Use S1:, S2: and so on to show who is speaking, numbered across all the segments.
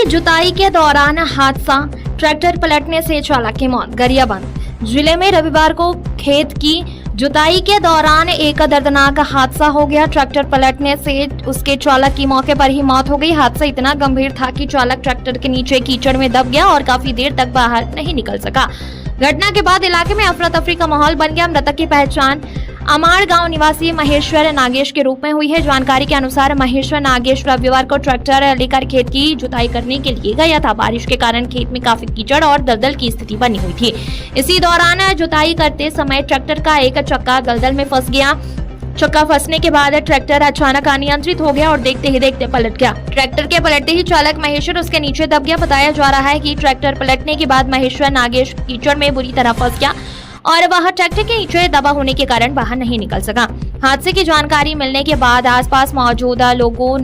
S1: जुताई के दौरान हादसा, ट्रैक्टर पलटने से चालक की मौत। गरियाबंद जिले में रविवार को खेत की जुताई के दौरान एक दर्दनाक हादसा हो गया। ट्रैक्टर पलटने से उसके चालक की मौके पर ही मौत हो गई। हादसा इतना गंभीर था कि चालक ट्रैक्टर के नीचे कीचड़ में दब गया और काफी देर तक बाहर नहीं निकल सका। घटना के बाद इलाके में अफरा तफरी का माहौल बन गया। मृतक की पहचान अमाड़ गांव निवासी महेश्वर नागेश के रूप में हुई है। जानकारी के अनुसार महेश्वर नागेश रविवार को ट्रैक्टर लेकर खेत की जुताई करने के लिए गया था। बारिश के कारण खेत में काफी कीचड़ और दलदल की स्थिति बनी हुई थी। इसी दौरान जुताई करते समय ट्रैक्टर का एक चक्का दलदल में फंस गया। चक्का फंसने के बाद ट्रैक्टर अचानक अनियंत्रित हो गया और देखते ही देखते पलट गया। ट्रैक्टर के पलटते ही चालक महेश्वर उसके नीचे दब गया। बताया जा रहा है कि ट्रैक्टर पलटने के बाद महेश्वर नागेश कीचड़ में बुरी तरह फंस गया और वह ट्रैक्टर के नीचे दबा होने के कारण बाहर नहीं निकल सका। हादसे की जानकारी मिलने के बाद आसपास मौजूद लोगों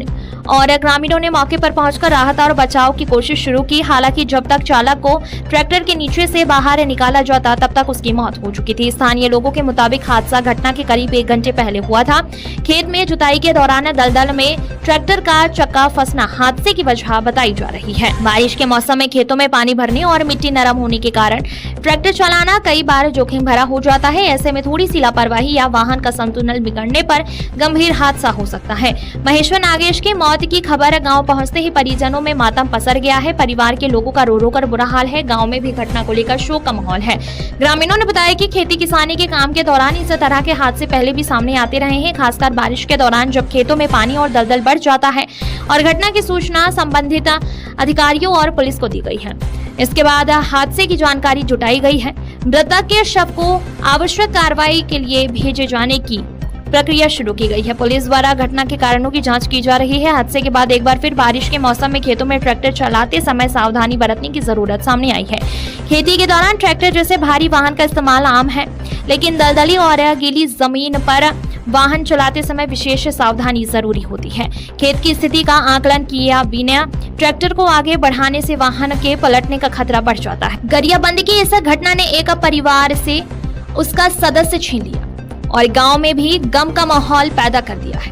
S1: और ग्रामीणों ने मौके पर पहुंचकर राहत और बचाव की कोशिश शुरू की। हालांकि जब तक चालक को ट्रैक्टर के नीचे से बाहर निकाला जाता तब तक उसकी मौत हो चुकी थी। स्थानीय लोगों के मुताबिक हादसा घटना के करीब 1 घंटे पहले हुआ था। खेत में जुताई के दौरान दलदल में ट्रैक्टर का चक्का फंसना हादसे की वजह बताई जा रही है। बारिश के मौसम में खेतों में पानी भरने और मिट्टी नरम होने के कारण ट्रैक्टर चलाना कई बार जोखिम भरा हो जाता है। ऐसे में थोड़ी सी लापरवाही या वाहन का संतुलन बिगड़ने पर गंभीर हादसा हो सकता है। महेश्वर नागेश की मौत की खबर गांव पहुंचते ही परिजनों में मातम पसर गया है। परिवार के लोगों का रो रो कर बुरा हाल है। गांव में भी घटना को लेकर शोक का माहौल है। ग्रामीणों ने बताया कि खेती किसानी के काम के दौरान इस तरह के हादसे पहले भी सामने आते रहे हैं, खासकर बारिश के दौरान जब खेतों में पानी और दलदल बढ़ जाता है और घटना की सूचना संबंधित अधिकारियों और पुलिस को दी गई है। इसके बाद हादसे की जानकारी जुटाई गई है। मृतक के शव को आवश्यक कार्रवाई के लिए भेजे जाने की प्रक्रिया शुरू की गई है। पुलिस द्वारा घटना के कारणों की जांच की जा रही है। हादसे के बाद एक बार फिर बारिश के मौसम में खेतों में ट्रैक्टर चलाते समय सावधानी बरतने की जरूरत सामने आई है। खेती के दौरान ट्रैक्टर जैसे भारी वाहन का इस्तेमाल आम है, लेकिन दलदली और गीली जमीन पर वाहन चलाते समय विशेष सावधानी जरूरी होती है। खेत की स्थिति का आकलन किया बिना ट्रैक्टर को आगे बढ़ाने से वाहन के पलटने का खतरा बढ़ जाता है। गरियाबंद की इस घटना ने एक परिवार से उसका सदस्य छीन लिया और गांव में भी गम का माहौल पैदा कर दिया है।